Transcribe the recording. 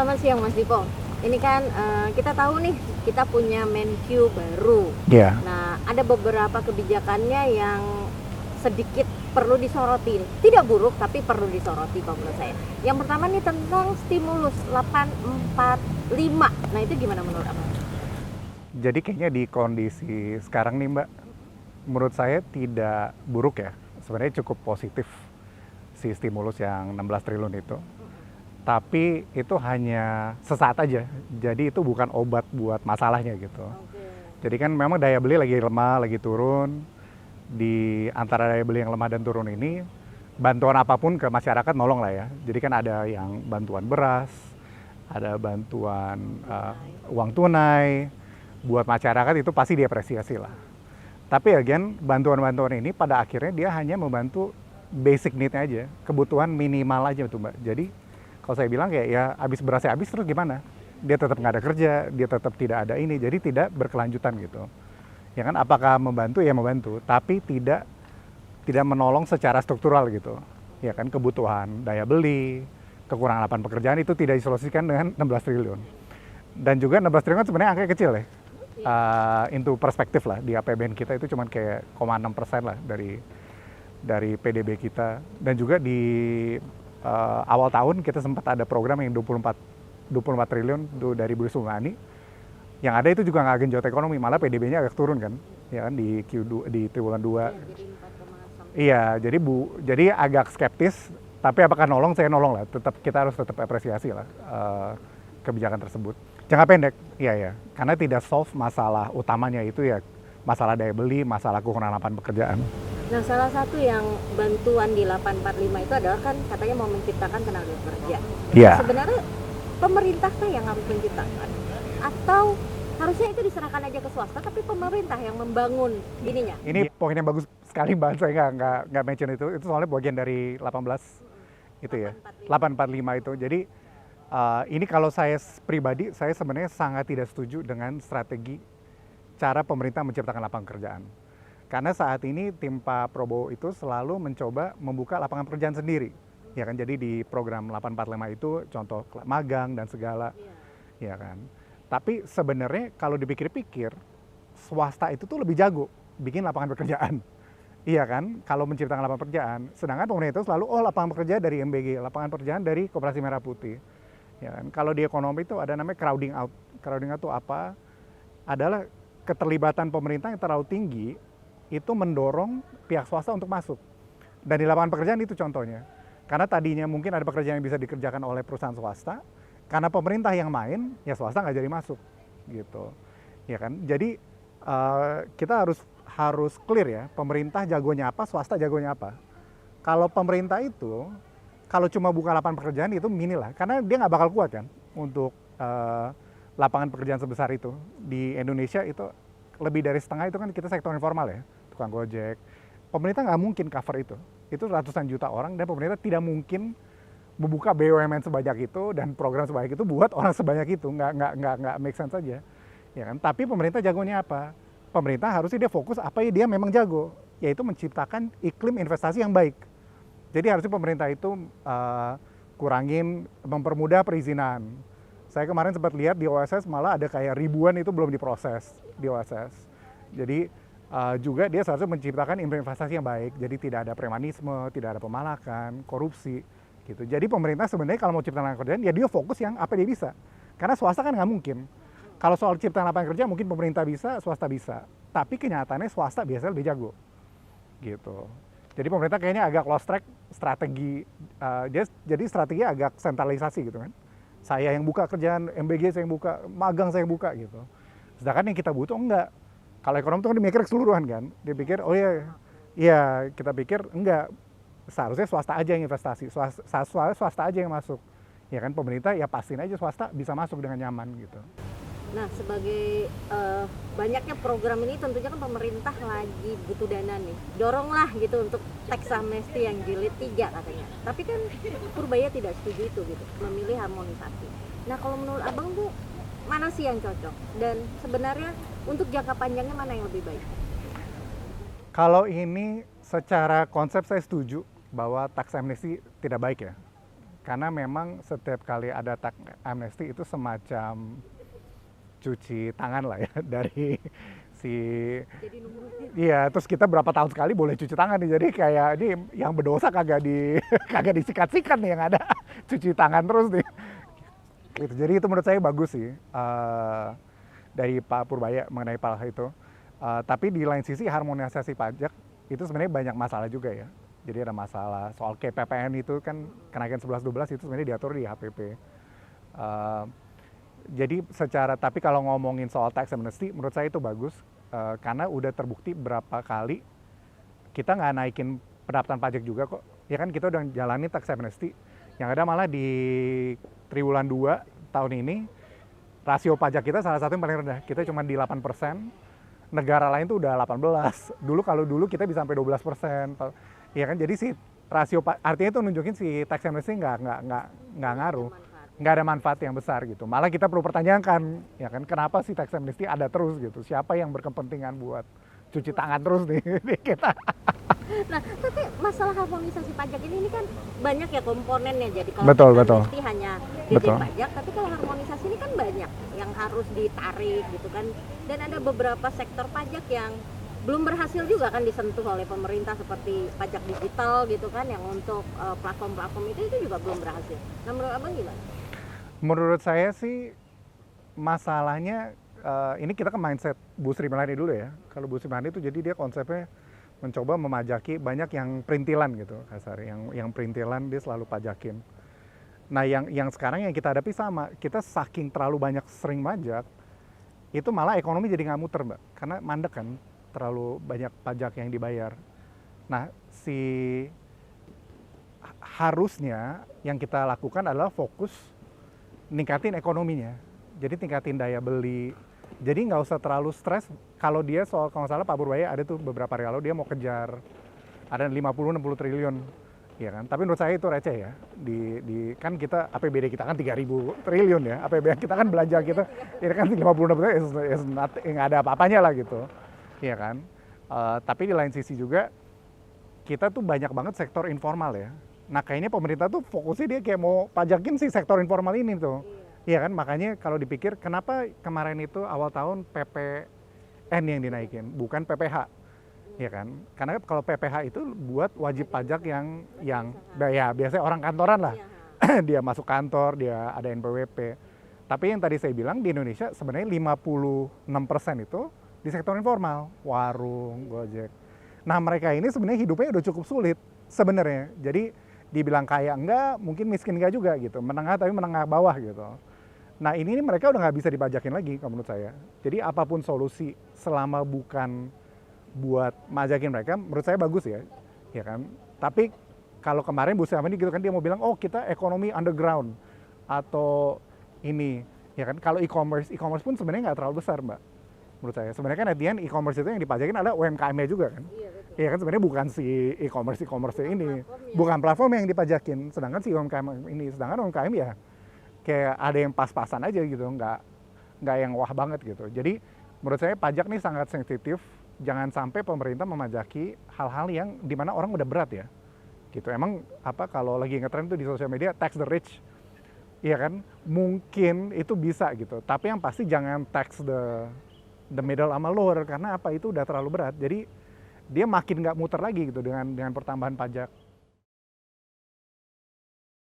Selamat siang Mas Dipo. Ini kan kita tahu nih kita punya Menkyu baru. Iya. Nah, ada beberapa kebijakannya yang sedikit perlu disoroti. Tidak buruk tapi perlu disoroti kalau menurut saya. Yang pertama nih tentang stimulus 845. Nah, itu gimana menurut Abang? Jadi kayaknya di kondisi sekarang nih Mbak, menurut saya tidak buruk ya. Sebenarnya cukup positif si stimulus yang 16 triliun itu. Tapi itu hanya sesaat aja. Jadi itu bukan obat buat masalahnya gitu. Jadi kan memang daya beli lagi lemah, lagi turun. Di antara daya beli yang lemah dan turun ini, bantuan apapun ke masyarakat nolong lah ya. Jadi kan ada yang bantuan beras, ada bantuan uang tunai. Buat masyarakat itu pasti diapresiasi lah. Tapi again, bantuan-bantuan ini pada akhirnya dia hanya membantu basic need aja, kebutuhan minimal aja tuh Mbak. Jadi kalau saya bilang kayak ya habis berasnya habis terus gimana? Dia tetap nggak ada kerja, dia tetap tidak ada ini, jadi tidak berkelanjutan gitu. Ya kan apakah membantu? Ya membantu, tapi tidak menolong secara struktural gitu. Ya kan kebutuhan daya beli, kekurangan lapangan pekerjaan itu tidak disolusikan dengan 16 triliun. Dan juga 16 triliun kan sebenarnya angka kecil ya. Into perspektif lah di APBN kita itu cuma kayak 0,6% lah dari PDB kita. Dan juga di awal tahun kita sempat ada program yang 24 triliun dari Bu Sri Mulyani. Yang ada itu juga nggak genjot ekonomi, malah PDB-nya agak turun kan, ya kan di Q2 di triwulan 2. Iya, jadi agak skeptis, tapi apakah nolong? Saya nolong lah. Kita harus tetap apresiasi lah kebijakan tersebut. Jangka pendek, iya, karena tidak solve masalah utamanya itu ya masalah daya beli, masalah kekurangan lapangan pekerjaan. Nah, salah satu yang bantuan di 845 itu adalah kan katanya mau menciptakan tenaga kerja. Iya. Sebenarnya pemerintah yang harus menciptakan atau harusnya itu diserahkan aja ke swasta tapi pemerintah yang membangun ininya. Ini poin yang bagus sekali Mbak, saya nggak mention itu soalnya bagian dari 18 itu ya, 845 itu. Jadi ini kalau saya pribadi, saya sebenarnya sangat tidak setuju dengan strategi cara pemerintah menciptakan lapangan kerjaan. Karena saat ini tim Pak Prabowo itu selalu mencoba membuka lapangan pekerjaan sendiri. Ya kan, jadi di program 845 itu contoh magang dan segala, ya kan. Tapi sebenarnya kalau dipikir-pikir, swasta itu tuh lebih jago bikin lapangan pekerjaan. Iya kan, kalau menciptakan lapangan pekerjaan. Sedangkan pemerintah itu selalu, lapangan pekerjaan dari MBG, lapangan pekerjaan dari Koperasi Merah Putih. Ya kan? Kalau di ekonomi itu ada namanya crowding out. Crowding out itu apa? Adalah keterlibatan pemerintah yang terlalu tinggi, itu mendorong pihak swasta untuk masuk. Dan di lapangan pekerjaan itu contohnya. Karena tadinya mungkin ada pekerjaan yang bisa dikerjakan oleh perusahaan swasta, karena pemerintah yang main, ya swasta nggak jadi masuk, gitu. Ya kan? Jadi kita harus clear ya, pemerintah jagonya apa, swasta jagonya apa. Kalau pemerintah itu, kalau cuma buka lapangan pekerjaan itu mini lah, karena dia nggak bakal kuat kan untuk lapangan pekerjaan sebesar itu. Di Indonesia itu lebih dari setengah itu kan kita sektor informal ya, tukang gojek. Pemerintah nggak mungkin cover itu ratusan juta orang, dan pemerintah tidak mungkin membuka BUMN sebanyak itu dan program sebanyak itu buat orang sebanyak itu, nggak make sense saja, ya kan? Tapi pemerintah jagonya apa? Pemerintah harusnya dia fokus apa ya dia memang jago, yaitu menciptakan iklim investasi yang baik. Jadi harusnya pemerintah itu mempermudah perizinan. Saya kemarin sempat lihat di OSS malah ada kayak ribuan itu belum diproses di OSS. Jadi juga dia seharusnya menciptakan investasi yang baik. Jadi tidak ada premanisme, tidak ada pemalakan, korupsi, gitu. Jadi pemerintah sebenarnya kalau mau ciptakan lapangan kerjaan, ya dia fokus yang apa dia bisa. Karena swasta kan nggak mungkin. Kalau soal ciptaan lapangan kerja mungkin pemerintah bisa, swasta bisa. Tapi kenyataannya swasta biasanya lebih jago, gitu. Jadi pemerintah kayaknya agak lost track strategi. Jadi strateginya agak sentralisasi gitu kan. Saya yang buka kerjaan, MBG saya yang buka, magang saya yang buka gitu. Sedangkan yang kita butuh enggak. Kalau ekonomi itu kan dia mikir keseluruhan kan. Dia pikir, oh iya kita pikir enggak. Seharusnya swasta aja yang investasi, swasta aja yang masuk. Ya kan pemerintah ya pastiin aja swasta bisa masuk dengan nyaman gitu. Nah, sebagai banyaknya program ini tentunya kan pemerintah lagi butuh dana nih. Doronglah gitu untuk tax amnesty yang jilid 3 katanya. Tapi kan Purbaya tidak setuju itu gitu, memilih harmonisasi. Nah, kalau menurut Abang tuh mana sih yang cocok? Dan sebenarnya untuk jangka panjangnya mana yang lebih baik? Kalau ini secara konsep saya setuju bahwa tax amnesty tidak baik ya. karena memang setiap kali ada tax amnesty itu semacam cuci tangan lah ya dari si Jadi nurutin. iya, terus kita berapa tahun sekali boleh cuci tangan nih, jadi kayak ini yang berdosa kagak kagak disikat-sikat nih, yang ada cuci tangan terus nih. Gitu. Jadi itu menurut saya bagus sih dari Pak Purbaya mengenai hal itu. Tapi di lain sisi harmonisasi pajak itu sebenarnya banyak masalah juga ya. Jadi ada masalah soal KPPN itu kan kenaikan 11-12 itu sebenarnya diatur di HPP. Jadi tapi kalau ngomongin soal tax amnesty, menurut saya itu bagus karena udah terbukti berapa kali kita nggak naikin pendapatan pajak juga kok. Ya kan kita udah jalani tax amnesty. Yang ada malah di triwulan 2 tahun ini rasio pajak kita salah satu yang paling rendah. Kita cuma di 8%. Negara lain tuh udah 18. Kalau dulu kita bisa sampai 12%. Ya kan, jadi si rasio artinya itu nunjukin si tax amnesty nggak ngaruh. Nggak ada manfaat yang besar gitu. Malah kita perlu pertanyakan, ya kan, kenapa sih tax amnesty ada terus gitu? Siapa yang berkepentingan buat cuci tangan terus nih di kita? Nah, tapi masalah harmonisasi pajak ini kan banyak ya komponennya. Jadi kalau Betul. amnesty hanya dirjen Betul. pajak, tapi kalau harmonisasi ini kan banyak yang harus ditarik gitu kan. Dan ada beberapa sektor pajak yang belum berhasil juga kan disentuh oleh pemerintah, seperti pajak digital gitu kan, yang untuk platform-platform itu juga belum berhasil. Nah, menurut Abang gimana? Menurut saya sih masalahnya ini kita ke mindset Bu Sri Mulyani dulu ya. Kalau Bu Sri Mulyani itu jadi dia konsepnya mencoba memajaki banyak yang perintilan gitu kasar, yang perintilan dia selalu pajakin. Nah yang sekarang yang kita hadapi sama, kita saking terlalu banyak sering pajak, itu malah ekonomi jadi nggak muter Mbak, karena mandek kan, terlalu banyak pajak yang dibayar. Nah harusnya yang kita lakukan adalah fokus ningkatin ekonominya, jadi tingkatin daya beli. Jadi nggak usah terlalu stres kalau dia soal, kalau nggak salah Pak Purbaya ada tuh beberapa hari lalu dia mau kejar ada 50-60 triliun, ya kan? Tapi menurut saya itu receh ya. Kan kita APBD kita kan 3.000 triliun ya. APBD kita kan belanja kita ini kan 50-60 triliun, nggak ada apa-apanya lah gitu, ya kan? Tapi di lain sisi juga kita tuh banyak banget sektor informal ya. Nah kayaknya pemerintah tuh fokusnya dia kayak mau pajakin si sektor informal ini tuh. Iya kan, makanya kalau dipikir kenapa kemarin itu awal tahun PPN yang dinaikin, bukan PPH, ya kan? Karena kalau PPH itu buat wajib pajak yang ya biasanya orang kantoran lah, dia masuk kantor, dia ada NPWP. Tapi yang tadi saya bilang di Indonesia sebenarnya 56% itu di sektor informal, warung, Gojek. Nah mereka ini sebenarnya hidupnya udah cukup sulit sebenarnya. Jadi dibilang kaya enggak, mungkin miskin enggak juga gitu, menengah tapi menengah bawah gitu. Nah ini mereka udah nggak bisa dipajakin lagi kalau menurut saya. Jadi apapun solusi selama bukan buat majakin mereka, menurut saya bagus ya kan. Tapi kalau kemarin Bu Sri Mulyani gitu kan dia mau bilang, oh kita ekonomi underground atau ini, ya kan. Kalau e-commerce pun sebenarnya nggak terlalu besar Mbak. Menurut saya sebenarnya kan e-commerce itu yang dipajakin adalah UMKM-nya juga kan. Iya kan, sebenarnya bukan si e-commerce ini, bukan platform yang dipajakin. Sedangkan si UMKM ini, UMKM ya kayak ada yang pas-pasan aja gitu, nggak yang wah banget gitu. Jadi menurut saya pajak nih sangat sensitif, jangan sampai pemerintah memajaki hal-hal yang dimana orang udah berat ya. Gitu. Emang kalau lagi ngetren tuh di sosial media tax the rich, iya kan? Mungkin itu bisa gitu. Tapi yang pasti jangan tax the middle sama lower, karena itu udah terlalu berat. Jadi dia makin nggak muter lagi gitu dengan pertambahan pajak.